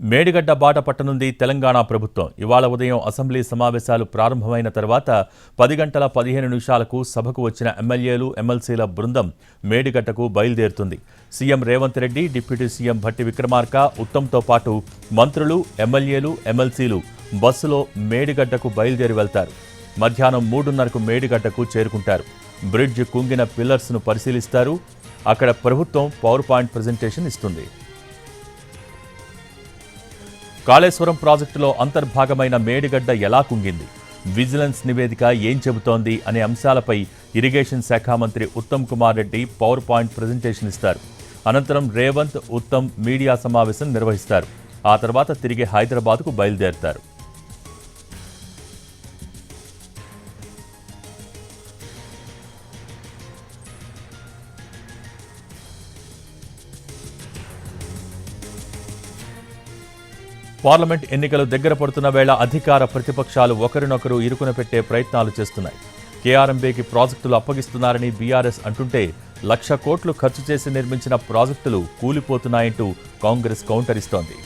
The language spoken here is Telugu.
మేడిగడ్డ బాట పట్టనుంది తెలంగాణ ప్రభుత్వం. ఇవాళ ఉదయం అసెంబ్లీ సమావేశాలు ప్రారంభమైన తర్వాత 10 గంటల 15 నిమిషాలకు సభకు వచ్చిన ఎమ్మెల్యేలు, ఎమ్మెల్సీల బృందం మేడిగడ్డకు బయలుదేరుతుంది. CM Revanth Reddy, deputy CM Bhatti Vikramarka, ఉత్తమ్తో పాటు మంత్రులు, ఎమ్మెల్యేలు, ఎమ్మెల్సీలు బస్సులో మేడిగడ్డకు బయలుదేరి వెళ్తారు. మధ్యాహ్నం 3:30కు మేడిగడ్డకు చేరుకుంటారు. బ్రిడ్జ్ కుంగిన పిల్లర్స్ను పరిశీలిస్తారు. అక్కడ ప్రభుత్వం పవర్ పాయింట్ ప్రజెంటేషన్ ఇస్తుంది. కాళేశ్వరం ప్రాజెక్టులో అంతర్భాగమైన మేడిగడ్డ ఎలా కుంగింది, విజిలెన్స్ నివేదిక ఏం చెబుతోంది అనే అంశాలపై ఇరిగేషన్ శాఖ మంత్రి Uttam Kumar Reddy power point presentation ఇస్తారు. అనంతరం రేవంత్, ఉత్తమ్ మీడియా సమావేశం నిర్వహిస్తారు. ఆ తర్వాత తిరిగి హైదరాబాద్కు బయలుదేరుతారు. పార్లమెంట్ ఎన్నికలు దగ్గర పడుతున్న వేళ అధికార ప్రతిపక్షాలు ఒకరినొకరు ఇరుకున పెట్టే ప్రయత్నాలు చేస్తున్నాయి. కేఆర్ఎంబీకి ప్రాజెక్టులు అప్పగిస్తున్నారని బీఆర్ఎస్ అంటుంటే 1,00,000 కోట్లు ఖర్చు చేసి నిర్మించిన ప్రాజెక్టులు కూలిపోతున్నాయంటూ కాంగ్రెస్ కౌంటర్ ఇస్తోంది.